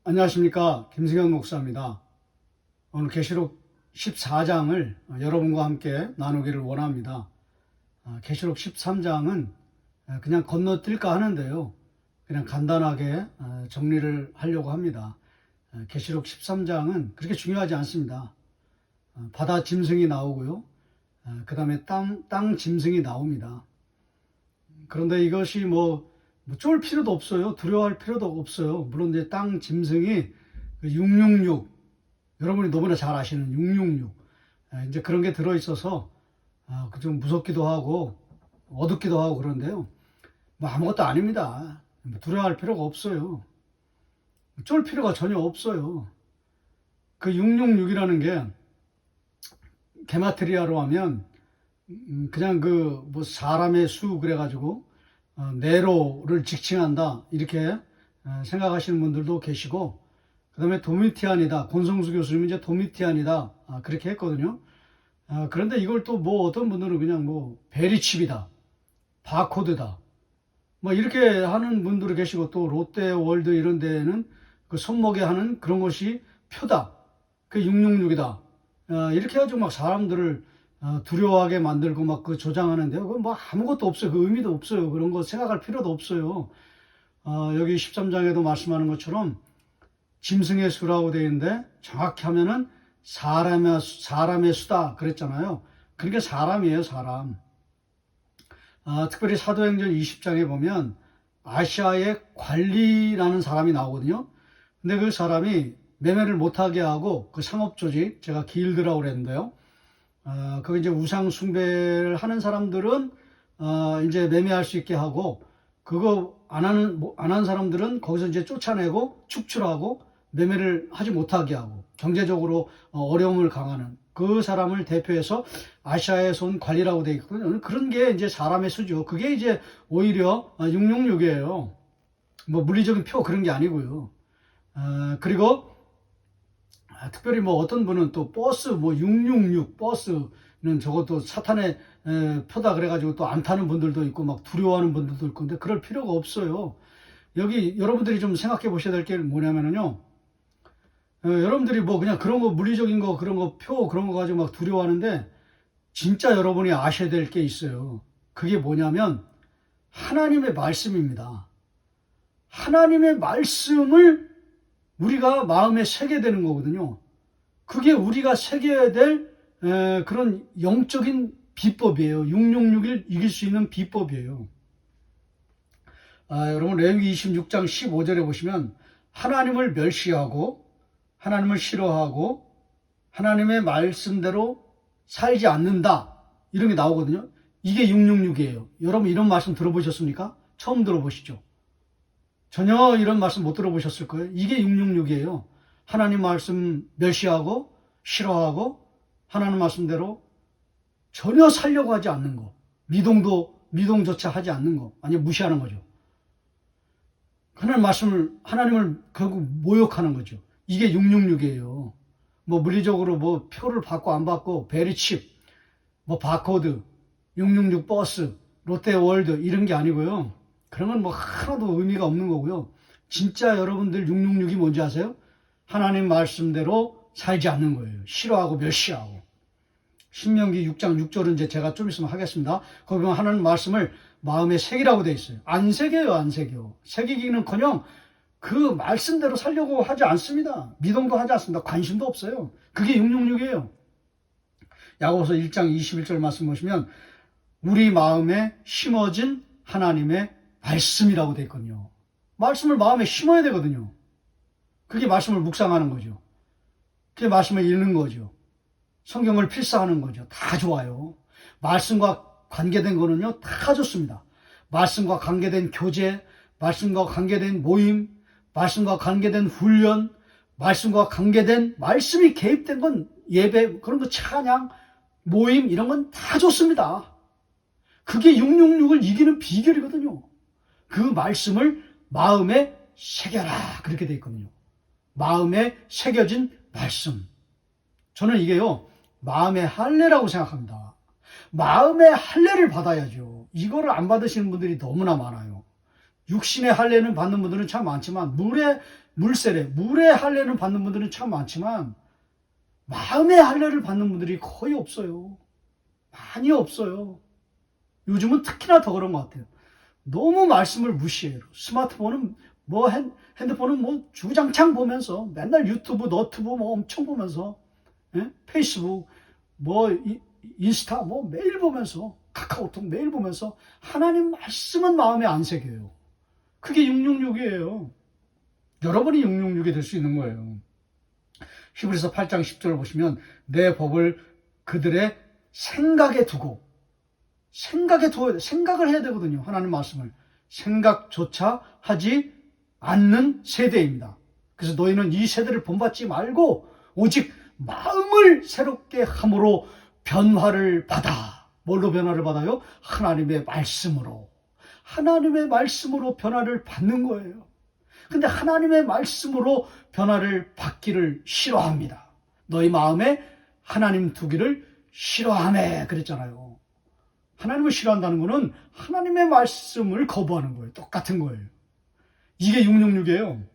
안녕하십니까, 김승현 목사입니다. 오늘 계시록 14장을 여러분과 함께 나누기를 원합니다. 계시록 13장은 그냥 건너뛸까 하는데요, 그냥 간단하게 정리를 하려고 합니다. 계시록 13장은 그렇게 중요하지 않습니다. 바다 짐승이 나오고요, 그 다음에 땅 짐승이 나옵니다. 그런데 이것이 쫄 필요도 없어요. 두려워할 필요도 없어요. 물론 이제 땅 짐승이 666, 여러분이 너무나 잘 아시는 666, 이제 그런 게 들어있어서 좀 무섭기도 하고 어둡기도 하고 그런데요, 아무것도 아닙니다. 두려워할 필요가 없어요. 쫄 필요가 전혀 없어요. 그 666이라는 게 게마트리아로 하면 그냥 사람의 수 그래가지고 네로를 직칭한다 이렇게 생각하시는 분들도 계시고, 그 다음에 도미티안이다, 권성수 교수님이 이제 도미티안이다 그렇게 했거든요. 그런데 이걸 또 어떤 분들은 그냥 베리칩이다, 바코드다 이렇게 하는 분들이 계시고, 또 롯데월드 이런 데에는 그 손목에 하는 그런 것이 표다, 그 666이다 이렇게 해가지고 사람들을 두려워하게 만들고 그 조장하는데요. 그건 아무것도 없어요. 그 의미도 없어요. 그런 거 생각할 필요도 없어요. 여기 13장에도 말씀하는 것처럼 짐승의 수라고 되어 있는데, 정확히 하면은 사람의 수다 그랬잖아요. 그러니까 사람이에요, 사람. 특별히 사도행전 20장에 보면 아시아의 관리라는 사람이 나오거든요. 근데 그 사람이 매매를 못하게 하고, 그 상업조직, 제가 길드라고 그랬는데요. 그 이제 우상 숭배를 하는 사람들은 이제 매매할 수 있게 하고, 그거 안 하는 사람들은 거기서 이제 쫓아내고 축출하고 매매를 하지 못하게 하고, 경제적으로 어려움을 강하는 그 사람을 대표해서 아시아에서 온 관리라고 되어 있거든요. 그런 게 이제 사람의 수죠. 그게 이제 오히려 666이에요. 물리적인 표 그런 게 아니고요. 그리고 특별히 어떤 분은 또 버스 666 버스는 저것도 사탄의 표다 그래가지고 또 안 타는 분들도 있고 두려워하는 분들도 있고, 근데 그럴 필요가 없어요. 여기 여러분들이 좀 생각해 보셔야 될 게 뭐냐면요, 여러분들이 그냥 그런 거 물리적인 거 그런 거 표 그런 거 가지고 두려워하는데, 진짜 여러분이 아셔야 될 게 있어요. 그게 뭐냐면 하나님의 말씀입니다. 하나님의 말씀을 우리가 마음에 새게 되는 거거든요. 그게 우리가 새겨야 될 그런 영적인 비법이에요. 666을 이길 수 있는 비법이에요. 여러분 레위기 26장 15절에 보시면 하나님을 멸시하고 하나님을 싫어하고 하나님의 말씀대로 살지 않는다 이런 게 나오거든요. 이게 666이에요. 여러분 이런 말씀 들어보셨습니까? 처음 들어보시죠? 전혀 이런 말씀 못 들어보셨을 거예요. 이게 666이에요. 하나님 말씀 멸시하고 싫어하고 하나님 말씀대로 전혀 살려고 하지 않는 거, 미동조차 하지 않는 거, 아니 무시하는 거죠. 하나님을 결국 모욕하는 거죠. 이게 666이에요. 물리적으로 표를 받고 안 받고 베리칩, 바코드, 666 버스, 롯데월드 이런 게 아니고요. 그런 건 하나도 의미가 없는 거고요. 진짜 여러분들 666이 뭔지 아세요? 하나님 말씀대로 살지 않는 거예요. 싫어하고 멸시하고. 신명기 6장 6절은 이제 제가 좀 있으면 하겠습니다. 거기 보면 하나님 말씀을 마음에 새기라고 돼 있어요. 안 새겨요, 안 새겨. 새기기는커녕 그 말씀대로 살려고 하지 않습니다. 미동도 하지 않습니다. 관심도 없어요. 그게 666이에요. 야고보서 1장 21절 말씀 보시면 우리 마음에 심어진 하나님의 말씀이라고 되어 있거든요. 말씀을 마음에 심어야 되거든요. 그게 말씀을 묵상하는 거죠. 그게 말씀을 읽는 거죠. 성경을 필사하는 거죠. 다 좋아요. 말씀과 관계된 거는요, 다 좋습니다. 말씀과 관계된 교제, 말씀과 관계된 모임, 말씀과 관계된 훈련, 말씀과 관계된 말씀이 개입된 건 예배, 그런 거 찬양, 모임 이런 건 다 좋습니다. 그게 666을 이기는 비결이거든요. 그 말씀을 마음에 새겨라 그렇게 돼 있거든요. 마음에 새겨진 말씀. 저는 이게요, 마음의 할례라고 생각합니다. 마음의 할례를 받아야죠. 이거를 안 받으시는 분들이 너무나 많아요. 육신의 할례는 받는 분들은 참 많지만 물의 물세례, 물의 할례는 받는 분들은 참 많지만 마음의 할례를 받는 분들이 거의 없어요. 많이 없어요. 요즘은 특히나 더 그런 것 같아요. 너무 말씀을 무시해요. 스마트폰은 뭐 핸드폰은 뭐 주구장창 보면서 맨날 유튜브, 너튜브 뭐 엄청 보면서, 예? 페이스북, 뭐 인스타 뭐 매일 보면서, 카카오톡 매일 보면서 하나님 말씀은 마음에 안 새겨요. 그게 666이에요. 여러분이 666이 될 수 있는 거예요. 히브리서 8장 10절을 보시면 내 법을 그들의 생각에 두고, 생각을 해야 되거든요. 하나님 말씀을. 생각조차 하지 않는 세대입니다. 그래서 너희는 이 세대를 본받지 말고 오직 마음을 새롭게 함으로 변화를 받아. 뭘로 변화를 받아요? 하나님의 말씀으로. 하나님의 말씀으로 변화를 받는 거예요. 근데 하나님의 말씀으로 변화를 받기를 싫어합니다. 너희 마음에 하나님 두기를 싫어하네 그랬잖아요. 하나님을 싫어한다는 것은 하나님의 말씀을 거부하는 거예요. 똑같은 거예요. 이게 666이에요.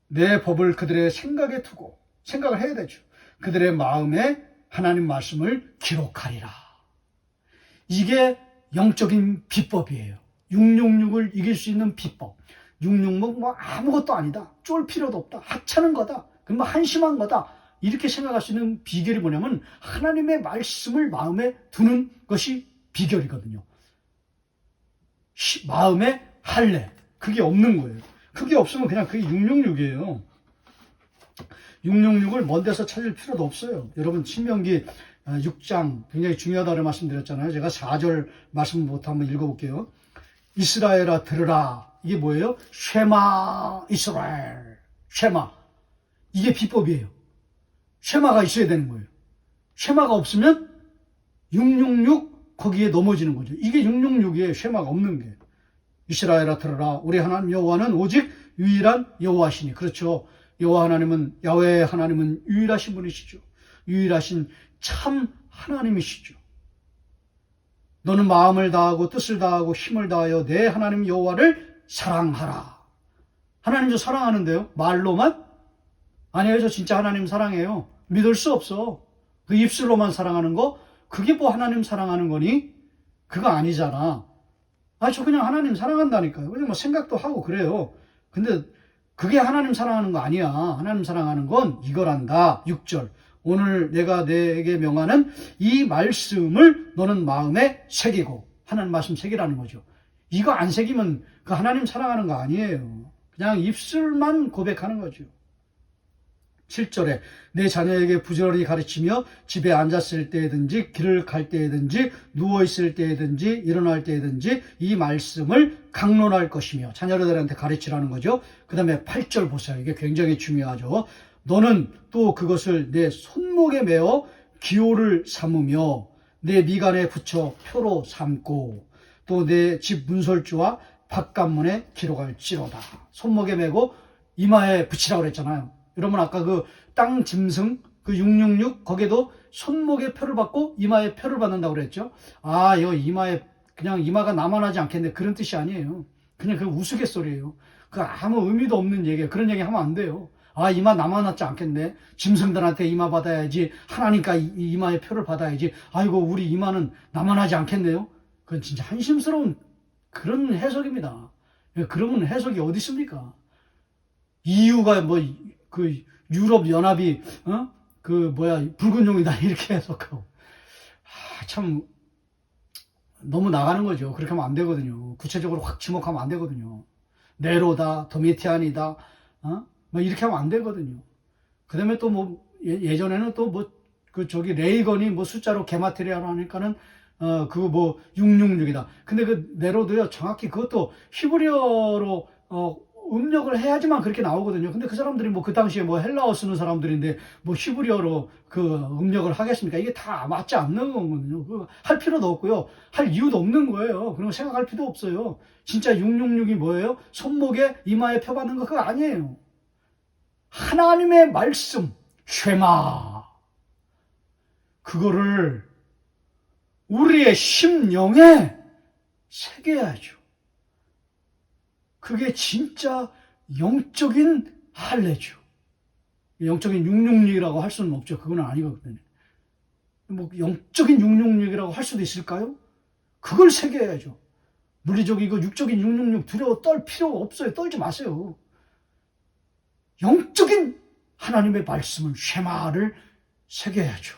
내 법을 그들의 생각에 두고, 생각을 해야 되죠. 그들의 마음에 하나님 말씀을 기록하리라. 이게 영적인 비법이에요. 666을 이길 수 있는 비법. 666 뭐 아무것도 아니다. 쫄 필요도 없다. 하찮은 거다. 그럼 한심한 거다. 이렇게 생각할 수 있는 비결이 뭐냐면 하나님의 말씀을 마음에 두는 것이 비결이거든요. 마음에 할례. 그게 없는 거예요. 그게 없으면 그냥 그게 666이에요. 666을 먼 데서 찾을 필요도 없어요. 여러분 신명기 6장 굉장히 중요하다고 말씀드렸잖아요. 제가 4절 말씀부터 한번 읽어볼게요. 이스라엘아 들으라. 이게 뭐예요? 쉐마 이스라엘. 쉐마. 이게 비법이에요. 쉐마가 있어야 되는 거예요. 쉐마가 없으면 666 거기에 넘어지는 거죠. 이게 666이에요. 쉐마가 없는 게. 이스라엘아 들으라. 우리 하나님 여호와는 오직 유일한 여호와시니. 그렇죠. 여호와 하나님은, 야훼 하나님은 유일하신 분이시죠. 유일하신 참 하나님이시죠. 너는 마음을 다하고 뜻을 다하고 힘을 다하여 내 하나님 여호와를 사랑하라. 하나님 저 사랑하는데요. 말로만? 아니에요. 저 진짜 하나님 사랑해요. 믿을 수 없어. 그 입술로만 사랑하는 거, 그게 뭐 하나님 사랑하는 거니? 그거 아니잖아. 저 그냥 하나님 사랑한다니까요. 그냥 뭐 생각도 하고 그래요. 근데 그게 하나님 사랑하는 거 아니야. 하나님 사랑하는 건 이거란다. 6절. 오늘 내가 내게 명하는 이 말씀을 너는 마음에 새기고. 하나님 말씀 새기라는 거죠. 이거 안 새기면 그 하나님 사랑하는 거 아니에요. 그냥 입술만 고백하는 거죠. 7절에 내 자녀에게 부지런히 가르치며 집에 앉았을 때든지 길을 갈 때든지 누워있을 때든지 일어날 때든지 이 말씀을 강론할 것이며 자녀들한테 가르치라는 거죠. 그 다음에 8절 보세요. 이게 굉장히 중요하죠. 너는 또 그것을 내 손목에 메어 기호를 삼으며 내 미간에 붙여 표로 삼고 또 내 집 문설주와 바깥문에 기록할지로다. 손목에 메고 이마에 붙이라고 그랬잖아요. 여러분 아까 그 땅 짐승 그 666 거기에도 손목에 표를 받고 이마에 표를 받는다고 그랬죠. 이거 이마에 그냥 이마가 남아나지 않겠네 그런 뜻이 아니에요. 그냥 그 우스갯소리예요. 그 아무 의미도 없는 얘기예요. 그런 얘기 하면 안 돼요. 이마 남아났지 않겠네. 짐승들한테 이마 받아야지. 하나니까 이마에 표를 받아야지. 아이고 우리 이마는 남아나지 않겠네요. 그건 진짜 한심스러운 그런 해석입니다. 그러면 해석이 어디 있습니까? 이유가 뭐 그 유럽 연합이 붉은 용이다 이렇게 해석하고 참 너무 나가는 거죠. 그렇게 하면 안 되거든요. 구체적으로 확 지목하면 안 되거든요. 네로다, 도미티안이다, 뭐 이렇게 하면 안 되거든요. 그다음에 또 뭐 예전에는 또 뭐 레이건이 뭐 숫자로 게마트리아로 하니까는 그거 뭐 666이다. 근데 그 네로도요 정확히 그것도 히브리어로 음력을 해야지만 그렇게 나오거든요. 근데 그 사람들이 뭐 그 당시에 뭐 헬라어 쓰는 사람들인데 뭐 히브리어로 그 음력을 하겠습니까? 이게 다 맞지 않는 거거든요. 할 필요도 없고요. 할 이유도 없는 거예요. 그런 거 생각할 필요도 없어요. 진짜 666이 뭐예요? 손목에 이마에 표 받는 거 그거 아니에요. 하나님의 말씀, 쉐마. 그거를 우리의 심령에 새겨야죠. 그게 진짜 영적인 할례죠. 영적인 666이라고 할 수는 없죠. 그건 아니거든요. 뭐 영적인 666이라고 할 수도 있을까요? 그걸 새겨야죠. 물리적 이거 육적인 666 두려워 떨 필요가 없어요. 떨지 마세요. 영적인 하나님의 말씀을 쉐마를 새겨야죠.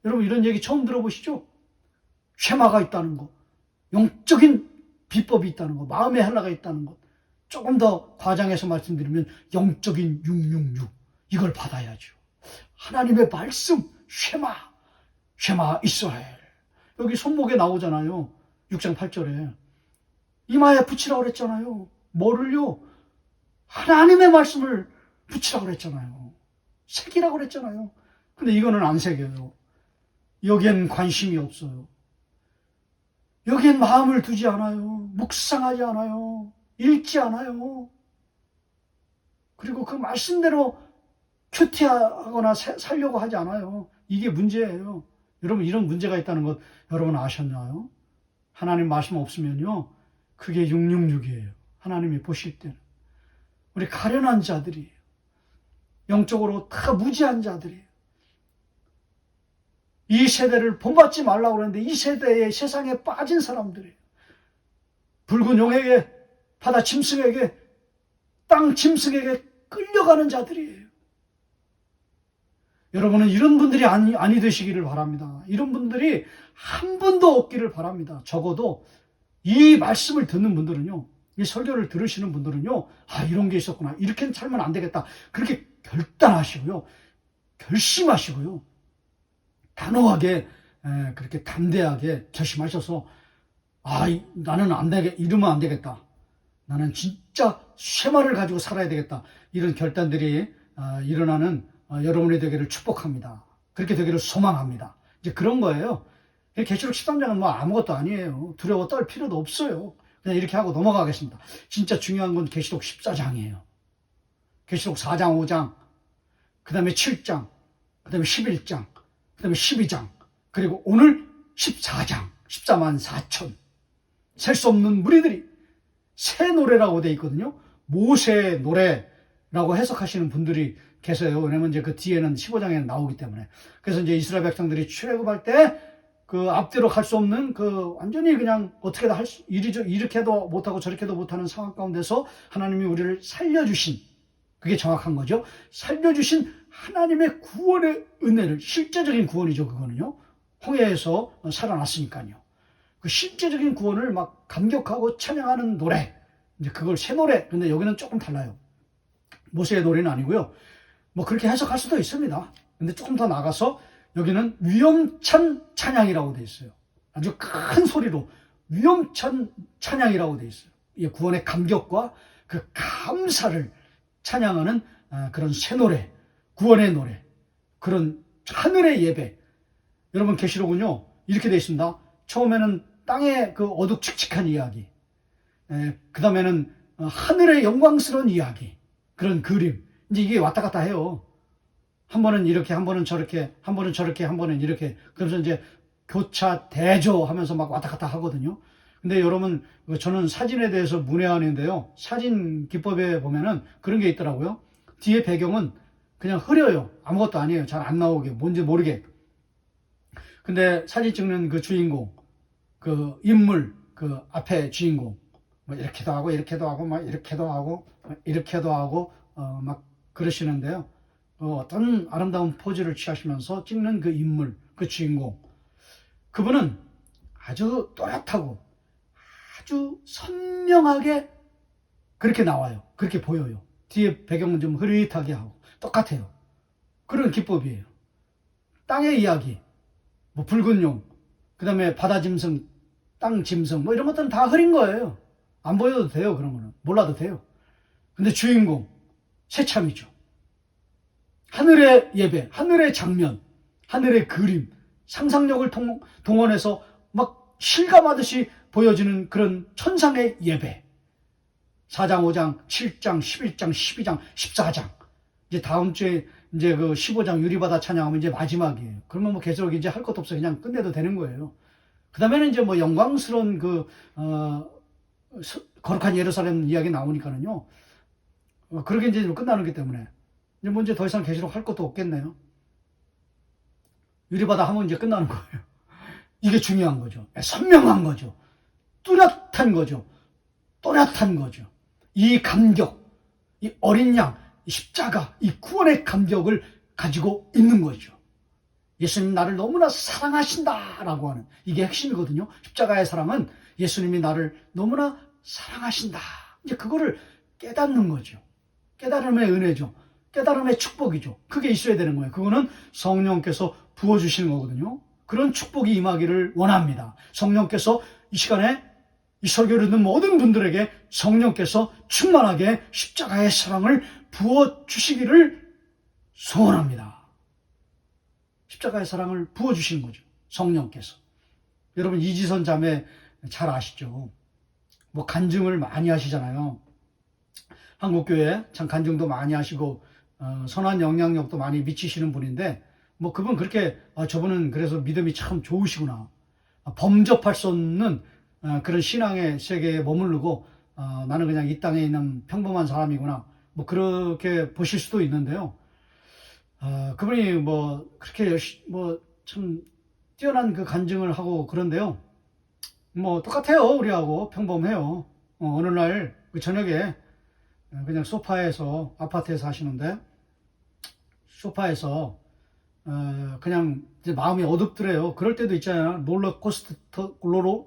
여러분 이런 얘기 처음 들어보시죠? 쉐마가 있다는 거, 영적인 비법이 있다는 거, 마음의 할례가 있다는 것. 조금 더 과장해서 말씀드리면 영적인 666 이걸 받아야죠. 하나님의 말씀 쉐마, 쉐마 이스라엘. 여기 손목에 나오잖아요. 6장 8절에 이마에 붙이라고 그랬잖아요. 뭐를요? 하나님의 말씀을 붙이라고 그랬잖아요. 새기라고 그랬잖아요. 근데 이거는 안 새겨요. 여기엔 관심이 없어요. 여기엔 마음을 두지 않아요. 묵상하지 않아요. 읽지 않아요. 그리고 그 말씀대로 큐티하거나 살려고 하지 않아요. 이게 문제예요. 여러분 이런 문제가 있다는 것 여러분 아셨나요? 하나님 말씀 없으면요. 그게 666이에요. 하나님이 보실 때는. 우리 가련한 자들이에요. 영적으로 다 무지한 자들이에요. 이 세대를 본받지 말라고 그러는데 이 세대의 세상에 빠진 사람들이에요. 붉은 용에게, 바다 짐승에게, 땅 짐승에게 끌려가는 자들이에요. 여러분은 이런 분들이 아니 되시기를 바랍니다. 이런 분들이 한 분도 없기를 바랍니다. 적어도 이 말씀을 듣는 분들은요, 이 설교를 들으시는 분들은요, 아, 이런 게 있었구나. 이렇게는 살면 안 되겠다. 그렇게 결단하시고요, 결심하시고요, 단호하게, 그렇게 담대하게 결심하셔서, 아, 나는 이러면 안 되겠다. 나는 진짜 쉐마를 가지고 살아야 되겠다. 이런 결단들이 일어나는 여러분이 되기를 축복합니다. 그렇게 되기를 소망합니다. 이제 그런 거예요. 계시록 13장은 뭐 아무것도 아니에요. 두려워 떨 필요도 없어요. 그냥 이렇게 하고 넘어가겠습니다. 진짜 중요한 건 계시록 14장이에요. 계시록 4장, 5장, 그 다음에 7장, 그 다음에 11장, 그 다음에 12장, 그리고 오늘 14장, 14만 4천. 셀 수 없는 무리들이 새 노래라고 되어 있거든요. 모세의 노래라고 해석하시는 분들이 계세요. 왜냐면 이제 그 뒤에는 15장에는 나오기 때문에. 그래서 이제 이스라엘 백성들이 출애굽할 때 그 앞뒤로 갈 수 없는 그 완전히 그냥 어떻게든 이렇게도 못하고 저렇게도 못하는 상황 가운데서 하나님이 우리를 살려주신, 그게 정확한 거죠. 살려주신 하나님의 구원의 은혜를, 실제적인 구원이죠, 그거는요. 홍해에서 살아났으니까요. 그 실제적인 구원을 막 감격하고 찬양하는 노래. 이제 그걸 새 노래. 근데 여기는 조금 달라요. 모세의 노래는 아니고요. 뭐 그렇게 해석할 수도 있습니다. 근데 조금 더 나가서 여기는 위엄찬 찬양이라고 되어 있어요. 아주 큰 소리로 위엄찬 찬양이라고 되어 있어요. 이 구원의 감격과 그 감사를 찬양하는 그런 새 노래, 구원의 노래, 그런 하늘의 예배. 여러분 계시록은요 이렇게 되어 있습니다. 처음에는 땅의 그 어둑칙칙한 이야기, 그 다음에는 하늘의 영광스러운 이야기, 그런 그림. 이제 이게 왔다 갔다 해요. 한 번은 이렇게, 한 번은 저렇게, 한 번은 저렇게, 한 번은 이렇게. 그래서 이제 교차, 대조 하면서 막 왔다 갔다 하거든요. 근데 여러분, 저는 사진에 대해서 문외한인데요. 사진 기법에 보면은 그런 게 있더라고요. 뒤에 배경은 그냥 흐려요. 아무것도 아니에요. 잘 안 나오게. 뭔지 모르게. 근데 사진 찍는 그 주인공, 그 인물, 그 앞에 주인공, 뭐 이렇게도 하고, 이렇게도 하고, 막 이렇게도 하고, 이렇게도 하고, 막 그러시는데요. 어떤 아름다운 포즈를 취하시면서 찍는 그 인물, 그 주인공. 그분은 아주 또렷하고 아주 선명하게 그렇게 나와요. 그렇게 보여요. 뒤에 배경은 좀 흐릿하게 하고 똑같아요. 그런 기법이에요. 땅의 이야기, 뭐 붉은 용, 그 다음에 바다 짐승, 땅 짐승, 뭐 이런 것들은 다 흐린 거예요. 안 보여도 돼요. 그런 거는 몰라도 돼요. 근데 주인공 새참이죠. 하늘의 예배, 하늘의 장면, 하늘의 그림, 상상력을 동원해서 막 실감하듯이 보여지는 그런 천상의 예배. 4장, 5장, 7장, 11장, 12장, 14장. 이제 다음 주에 이제 그 15장 유리바다 찬양하면 이제 마지막이에요. 그러면 뭐 계속 이제 할 것도 없어. 그냥 끝내도 되는 거예요. 그 다음에는 이제 뭐 영광스러운 거룩한 예루살렘 이야기 나오니까는요. 그렇게 이제 끝나는 기 때문에 이제 뭐 이제 더 이상 계시록 할 것도 없겠네요. 유리바다 하면 이제 끝나는 거예요. 이게 중요한 거죠. 선명한 거죠. 뚜렷한 거죠. 또렷한 거죠. 이 감격, 이 어린 양, 이 십자가, 이 구원의 감격을 가지고 있는 거죠. 예수님 나를 너무나 사랑하신다라고 하는 이게 핵심이거든요. 십자가의 사랑은 예수님이 나를 너무나 사랑하신다. 이제 그거를 깨닫는 거죠. 깨달음의 은혜죠. 깨달음의 축복이죠. 그게 있어야 되는 거예요. 그거는 성령께서 부어주시는 거거든요. 그런 축복이 임하기를 원합니다. 성령께서 이 시간에 이 설교를 듣는 모든 분들에게 성령께서 충만하게 십자가의 사랑을 부어주시기를 소원합니다. 십자가의 사랑을 부어주시는 거죠. 성령께서. 여러분 이지선 자매 잘 아시죠? 뭐 간증을 많이 하시잖아요. 한국교회 참 간증도 많이 하시고 선한 영향력도 많이 미치시는 분인데 뭐 그분 그렇게 저분은 그래서 믿음이 참 좋으시구나. 범접할 수 없는 그런 신앙의 세계에 머무르고 나는 그냥 이 땅에 있는 평범한 사람이구나. 뭐 그렇게 보실 수도 있는데요. 그분이 뭐 그렇게 뭐 참 뛰어난 그 간증을 하고 그런데요. 뭐 똑같아요. 우리하고 평범해요. 어느 날 그 저녁에 그냥 소파에서 아파트에서 하시는데 소파에서 그냥 이제 마음이 어둡더래요. 그럴 때도 있잖아요.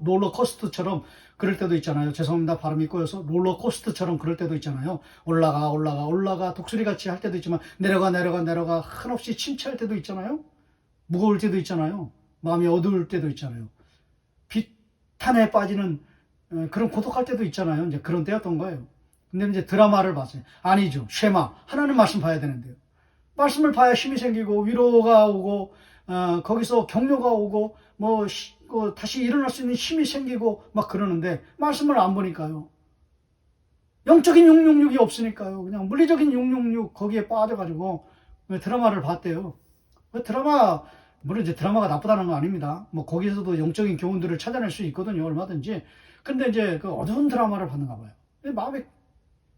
롤러코스터처럼 그럴 때도 있잖아요. 죄송합니다. 발음이 꼬여서 롤러코스터처럼 그럴 때도 있잖아요. 올라가 독수리같이 할 때도 있지만 내려가 한없이 침체할 때도 있잖아요. 무거울 때도 있잖아요. 마음이 어두울 때도 있잖아요. 비탄에 빠지는 그런 고독할 때도 있잖아요. 이제 그런 때였던 거예요. 근데 이제 드라마를 봤어요. 아니죠. 쉐마. 하나님 말씀 봐야 되는데요. 말씀을 봐야 힘이 생기고 위로가 오고 거기서 격려가 오고 뭐 다시 일어날 수 있는 힘이 생기고 막 그러는데 말씀을 안 보니까요. 영적인 666이 없으니까요. 그냥 물리적인 666 거기에 빠져가지고 드라마를 봤대요. 드라마 물론 이제 드라마가 나쁘다는 건 아닙니다. 뭐 거기서도 영적인 교훈들을 찾아낼 수 있거든요. 얼마든지. 근데 이제 그 어두운 드라마를 봤는가 봐요. 마음에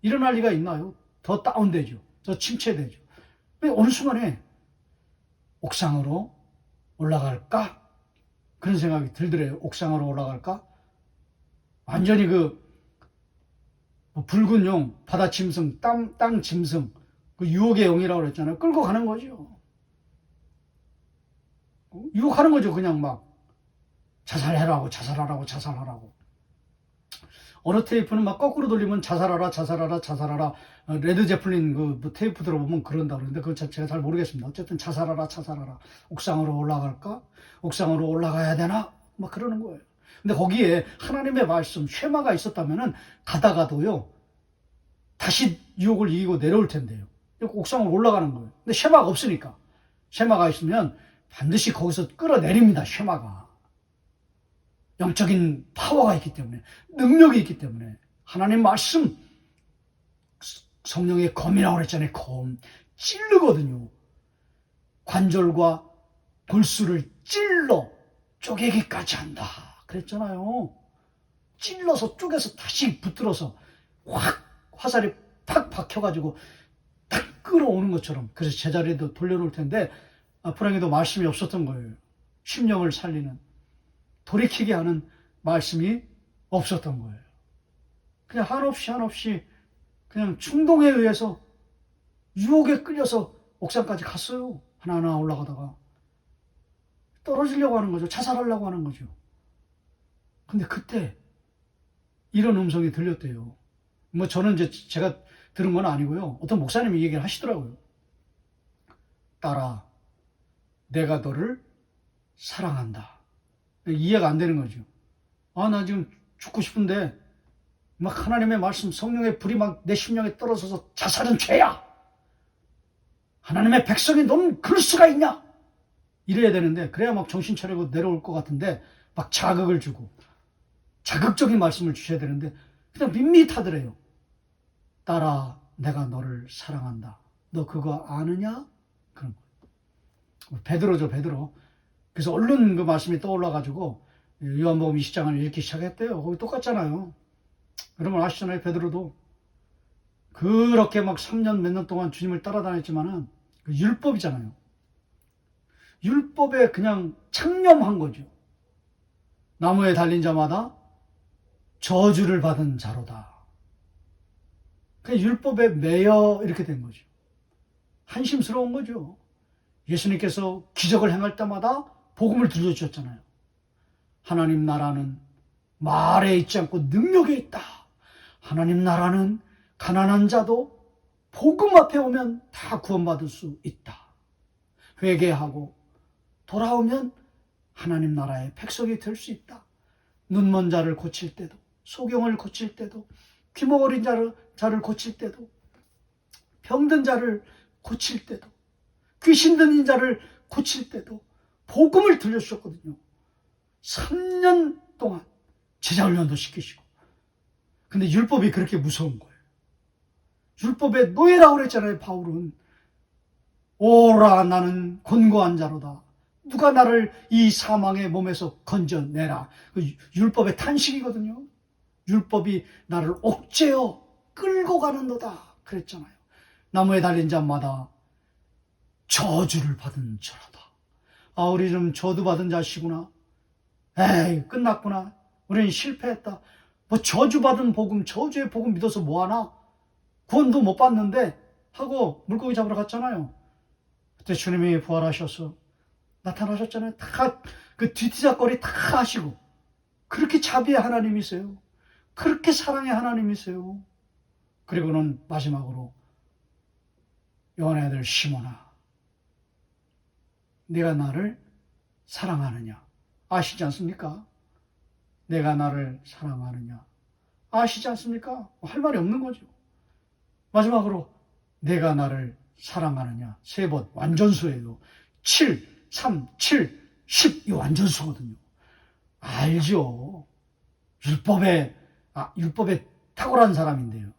일어날 리가 있나요? 더 다운되죠. 더 침체되죠. 어느 순간에 옥상으로 올라갈까? 그런 생각이 들더래요. 옥상으로 올라갈까? 완전히 붉은 용, 바다 짐승, 땅 짐승, 그 유혹의 영이라고 그랬잖아요. 끌고 가는 거죠. 유혹하는 거죠. 그냥 막 자살하라고. 어느 테이프는 막 거꾸로 돌리면 자살하라. 레드 제플린 그 테이프 들어보면 그런다 그러는데 그거 제가 잘 모르겠습니다. 어쨌든 자살하라. 옥상으로 올라갈까? 옥상으로 올라가야 되나? 막 그러는 거예요. 근데 거기에 하나님의 말씀, 쉐마가 있었다면은 가다가도요, 다시 유혹을 이기고 내려올 텐데요. 옥상으로 올라가는 거예요. 근데 쉐마가 없으니까. 쉐마가 있으면 반드시 거기서 끌어내립니다. 쉐마가. 영적인 파워가 있기 때문에, 능력이 있기 때문에, 하나님 말씀, 성령의 검이라고 그랬잖아요. 검. 찌르거든요. 관절과 골수를 찔러 쪼개기까지 한다. 그랬잖아요. 찔러서 쪼개서 다시 붙들어서 확 화살이 팍 박혀가지고 딱 끌어오는 것처럼. 그래서 제자리에도 돌려놓을 텐데 불행히도 말씀이 없었던 거예요. 심령을 살리는. 돌이키게 하는 말씀이 없었던 거예요. 그냥 한없이 그냥 충동에 의해서 유혹에 끌려서 옥상까지 갔어요. 하나하나 올라가다가 떨어지려고 하는 거죠. 자살하려고 하는 거죠. 근데 그때 이런 음성이 들렸대요. 뭐 저는 이제 제가 들은 건 아니고요. 어떤 목사님이 얘기를 하시더라고요. 딸아, 내가 너를 사랑한다. 이해가 안 되는 거죠. 나 지금 죽고 싶은데 막 하나님의 말씀, 성령의 불이 막 내 심령에 떨어져서 자살은 죄야. 하나님의 백성이 너는 그럴 수가 있냐? 이래야 되는데 그래야 막 정신 차리고 내려올 것 같은데 막 자극을 주고 자극적인 말씀을 주셔야 되는데 그냥 밋밋하더래요. 딸아, 내가 너를 사랑한다. 너 그거 아느냐? 그런 거. 베드로죠, 베드로. 그래서 얼른 그 말씀이 떠올라가지고 요한복음 20장을 읽기 시작했대요. 거기 똑같잖아요. 여러분 아시잖아요. 베드로도 그렇게 막 3년 몇 년 동안 주님을 따라다녔지만은 그 율법이잖아요. 율법에 그냥 창념한 거죠. 나무에 달린 자마다 저주를 받은 자로다. 그 율법에 매여 이렇게 된 거죠. 한심스러운 거죠. 예수님께서 기적을 행할 때마다 복음을 들려주셨잖아요. 하나님 나라는 말에 있지 않고 능력에 있다. 하나님 나라는 가난한 자도 복음 앞에 오면 다 구원받을 수 있다. 회개하고 돌아오면 하나님 나라의 백성이 될 수 있다. 눈먼 자를 고칠 때도, 소경을 고칠 때도, 귀목 어린 자를 고칠 때도, 병든 자를 고칠 때도, 귀신 들린 자를 고칠 때도 복음을 들려주셨거든요. 3년 동안 제자훈련도 시키시고. 근데 율법이 그렇게 무서운 거예요. 율법의 노예라고 그랬잖아요, 바울은. 오라, 나는 권고한 자로다. 누가 나를 이 사망의 몸에서 건져내라. 그 율법의 탄식이거든요. 율법이 나를 옥죄어 끌고 가는도다 그랬잖아요. 나무에 달린 자마다 저주를 받은 자로다. 아, 우리 좀 저주받은 자시구나. 에이, 끝났구나. 우리는 실패했다. 뭐 저주받은 복음, 저주의 복음 믿어서 뭐하나? 구원도 못 받는데 하고 물고기 잡으러 갔잖아요. 그때 주님이 부활하셔서 나타나셨잖아요. 다 그 뒤티작거리 다 하시고. 그렇게 자비의 하나님이세요. 그렇게 사랑의 하나님이세요. 그리고는 마지막으로 요한의 아들 시몬아, 네가 나를 사랑하느냐? 아시지 않습니까? 내가 나를 사랑하느냐? 아시지 않습니까? 할 말이 없는 거죠. 마지막으로 내가 나를 사랑하느냐? 3번 완전수예요. 7, 3, 7, 10 이 완전수거든요. 알죠? 율법에 탁월한 사람인데요.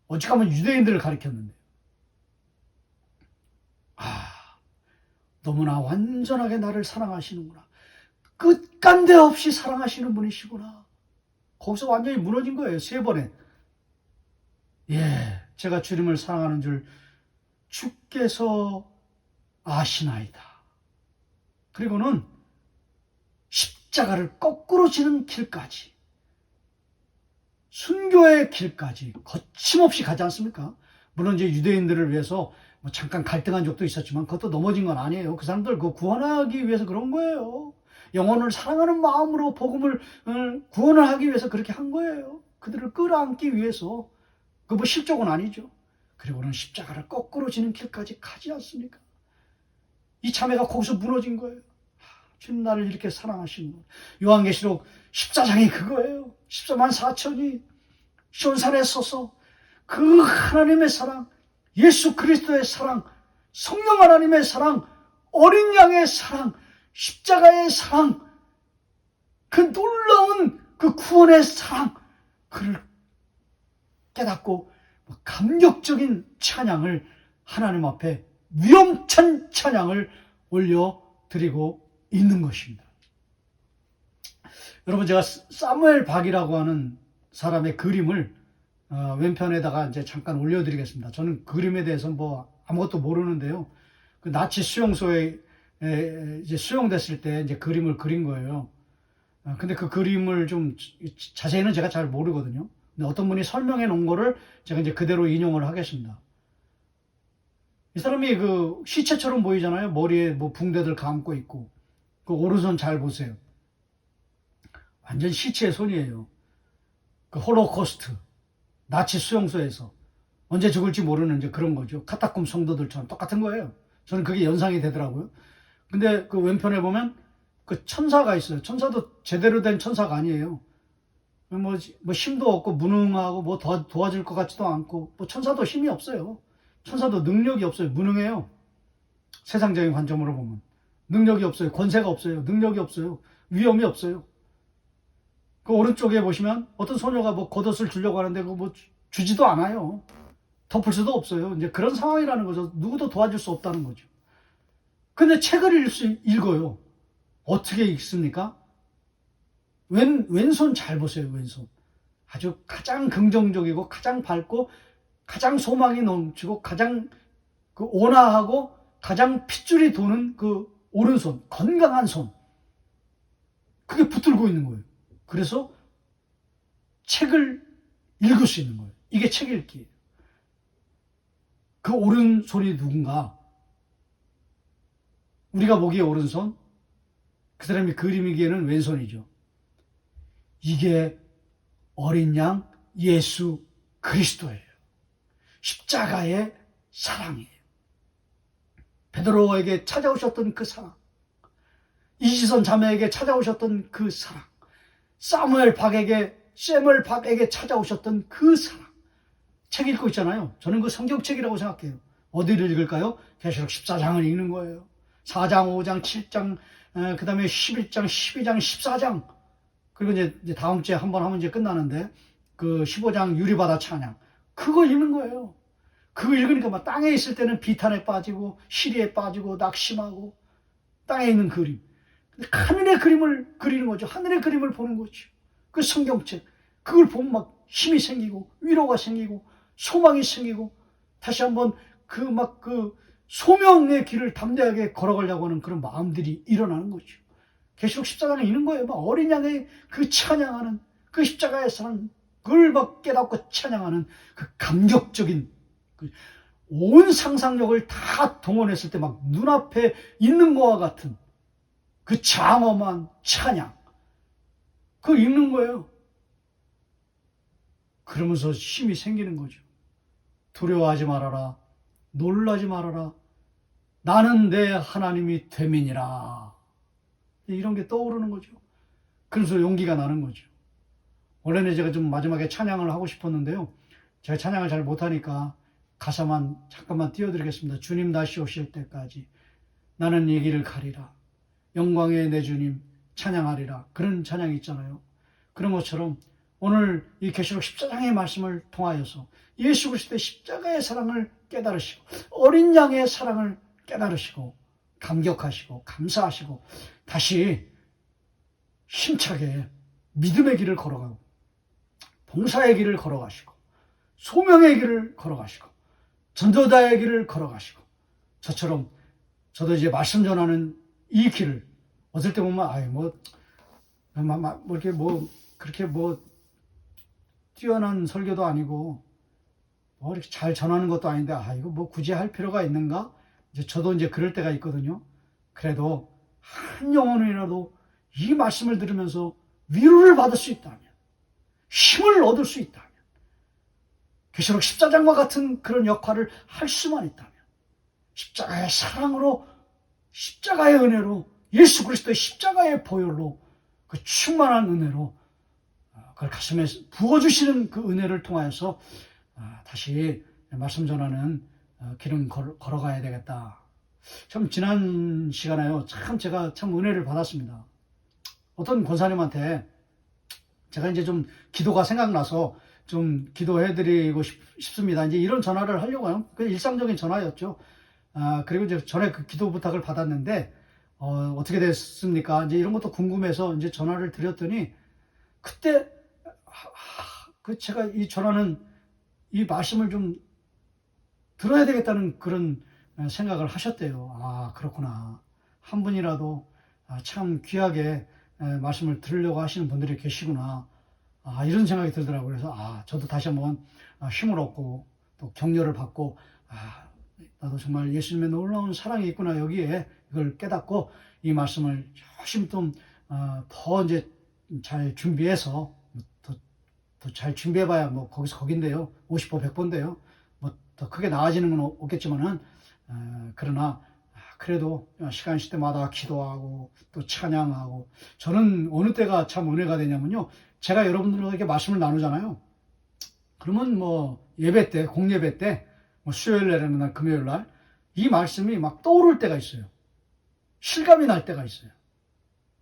어찌하면 유대인들을 가리켰는데. 너무나 완전하게 나를 사랑하시는구나. 끝간데 없이 사랑하시는 분이시구나. 거기서 완전히 무너진 거예요. 3번에. 예, 제가 주님을 사랑하는 줄 주께서 아시나이다. 그리고는 십자가를 거꾸로 지는 길까지, 순교의 길까지 거침없이 가지 않습니까? 물론 이제 유대인들을 위해서 뭐 잠깐 갈등한 적도 있었지만 그것도 넘어진 건 아니에요. 그 사람들 구원하기 위해서 그런 거예요. 영혼을 사랑하는 마음으로 복음을 구원을 하기 위해서 그렇게 한 거예요. 그들을 끌어안기 위해서. 그 뭐 실족은 아니죠. 그리고는 십자가를 거꾸로 지는 길까지 가지 않습니까? 이 자매가 거기서 무너진 거예요. 주님 나를 이렇게 사랑하시는 거. 요한계시록 14장이 그거예요. 14만 4천이 시온산에 서서 그 하나님의 사랑, 예수 그리스도의 사랑, 성령 하나님의 사랑, 어린 양의 사랑, 십자가의 사랑, 그 놀라운 그 구원의 사랑, 그를 깨닫고 감격적인 찬양을 하나님 앞에 위엄찬 찬양을 올려드리고 있는 것입니다. 여러분, 제가 사무엘 박이라고 하는 사람의 그림을 왼편에다가 이제 잠깐 올려드리겠습니다. 저는 그림에 대해서 뭐 아무것도 모르는데요. 그 나치 수용소에 이제 수용됐을 때 이제 그림을 그린 거예요. 근데 그 그림을 좀 자세히는 제가 잘 모르거든요. 근데 어떤 분이 설명해 놓은 거를 제가 이제 그대로 인용을 하겠습니다. 이 사람이 그 시체처럼 보이잖아요. 머리에 뭐 붕대들 감고 있고. 그 오른손 잘 보세요. 완전 시체의 손이에요. 그 홀로코스트, 나치 수용소에서 언제 죽을지 모르는 이제 그런 거죠. 카타콤 성도들처럼 똑같은 거예요. 저는 그게 연상이 되더라고요. 근데 그 왼편에 보면 그 천사가 있어요. 천사도 제대로 된 천사가 아니에요. 뭐 힘도 없고 무능하고 뭐 도와줄 것 같지도 않고, 뭐 천사도 힘이 없어요. 천사도 능력이 없어요. 무능해요. 세상적인 관점으로 보면 능력이 없어요. 권세가 없어요. 능력이 없어요. 위엄이 없어요. 그 오른쪽에 보시면 어떤 소녀가 뭐 겉옷을 주려고 하는데 그거 뭐 주지도 않아요. 덮을 수도 없어요. 이제 그런 상황이라는 거죠. 누구도 도와줄 수 없다는 거죠. 근데 책을 읽어요. 어떻게 읽습니까? 왼손 잘 보세요. 왼손. 아주 가장 긍정적이고 가장 밝고 가장 소망이 넘치고 가장 그 온화하고 가장 핏줄이 도는 그 오른손, 건강한 손, 그게 붙들고 있는 거예요. 그래서 책을 읽을 수 있는 거예요. 이게 책 읽기예요. 그 오른손이 누군가? 우리가 보기에 오른손, 그 사람이 그림이기에는 왼손이죠. 이게 어린 양 예수 그리스도예요. 십자가의 사랑이에요. 베드로에게 찾아오셨던 그 사랑, 이지선 자매에게 찾아오셨던 그 사랑, 사무엘 박에게 찾아오셨던 그 사랑. 책 읽고 있잖아요. 저는 그 성경책이라고 생각해요. 어디를 읽을까요? 계시록 14장을 읽는 거예요. 4장, 5장, 7장, 그 다음에 11장, 12장, 14장. 그리고 이제 다음 주에 한번 하면 이제 끝나는데, 그 15장 유리바다 찬양. 그거 읽는 거예요. 그거 읽으니까 막 땅에 있을 때는 비탄에 빠지고, 시리에 빠지고, 낙심하고, 땅에 있는 그림. 근데 하늘의 그림을 그리는 거죠. 하늘의 그림을 보는 거죠. 그 성경책. 그걸 보면 막 힘이 생기고, 위로가 생기고, 소망이 생기고, 다시 한번 그 소명의 길을 담대하게 걸어가려고 하는 그런 마음들이 일어나는 거죠. 계시록 14장에 있는 거예요. 막 어린 양의 그 찬양하는, 그 십자가의 사랑, 그걸 막 깨닫고 찬양하는 그 감격적인, 온 상상력을 다 동원했을 때 막 눈앞에 있는 것과 같은 그 장엄한 찬양. 그걸 읽는 거예요. 그러면서 힘이 생기는 거죠. 두려워하지 말아라. 놀라지 말아라. 나는 내 하나님이 됨이니라. 이런 게 떠오르는 거죠. 그래서 용기가 나는 거죠. 원래는 제가 좀 마지막에 찬양을 하고 싶었는데요. 제가 찬양을 잘 못하니까 가사만 잠깐만 띄워드리겠습니다. 주님 다시 오실 때까지 나는 이 길을 가리라. 영광의 내 주님 찬양하리라. 그런 찬양이 있잖아요. 그런 것처럼 오늘 이 계시록 14장의 말씀을 통하여서 예수 그리스도의 십자가의 사랑을 깨달으시고 어린 양의 사랑을 깨달으시고 감격하시고 감사하시고 다시 힘차게 믿음의 길을 걸어가고 봉사의 길을 걸어가시고 소명의 길을 걸어가시고 전도자의 길을 걸어가시고 저처럼 저도 이제 말씀 전하는 이 길을 어떨 때 보면 그렇게 뛰어난 설교도 아니고 이렇게 잘 전하는 것도 아닌데 이거 굳이 할 필요가 있는가? 저도 이제 그럴 때가 있거든요. 그래도 한 영혼이라도 이 말씀을 들으면서 위로를 받을 수 있다면, 힘을 얻을 수 있다면, 계시록 14장과 같은 그런 역할을 할 수만 있다면, 십자가의 사랑으로, 십자가의 은혜로, 예수 그리스도의 십자가의 보혈로, 그 충만한 은혜로 그걸 가슴에 부어주시는 그 은혜를 통하여서 다시 말씀 전하는 길은 걸어가야 되겠다. 참 지난 시간에요. 제가 은혜를 받았습니다. 어떤 권사님한테 제가 이제 좀 기도가 생각나서 좀 기도해드리고 싶습니다. 이제 이런 전화를 하려고 해요. 그냥 일상적인 전화였죠. 그리고 이제 전에 그 기도 부탁을 받았는데 어떻게 됐습니까? 이제 이런 것도 궁금해서 이제 전화를 드렸더니 그때 제가 이 전화는 이 말씀을 좀 들어야 되겠다는 그런 생각을 하셨대요. 그렇구나. 한 분이라도 참 귀하게 말씀을 들으려고 하시는 분들이 계시구나. 이런 생각이 들더라고요. 그래서 저도 다시 한번 힘을 얻고 또 격려를 받고 나도 정말 예수님의 놀라운 사랑이 있구나. 여기에 이걸 깨닫고 이 말씀을 열심히 좀 더 이제 잘 준비해서 더 잘 준비해봐야 거긴데요. 50보 100보인데요. 더 크게 나아지는 건 없겠지만은 그러나 그래도 시간 때마다 기도하고 또 찬양하고 저는 어느 때가 참 은혜가 되냐면요. 제가 여러분들에게 말씀을 나누잖아요. 그러면 예배 때, 공예배 때, 수요일 날이나 금요일 날 이 말씀이 막 떠오를 때가 있어요. 실감이 날 때가 있어요.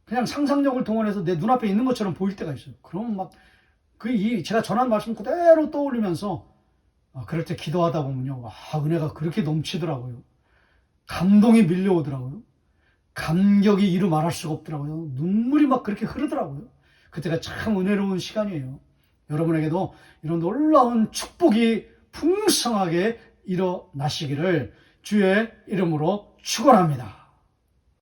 그냥 상상력을 동원해서 내 눈앞에 있는 것처럼 보일 때가 있어요. 그러면 제가 전한 말씀 그대로 떠올리면서 그럴 때 기도하다 보면요. 은혜가 그렇게 넘치더라고요. 감동이 밀려오더라고요. 감격이 이루 말할 수가 없더라고요. 눈물이 막 그렇게 흐르더라고요. 그때가 참 은혜로운 시간이에요. 여러분에게도 이런 놀라운 축복이 풍성하게 일어나시기를 주의 이름으로 축원합니다.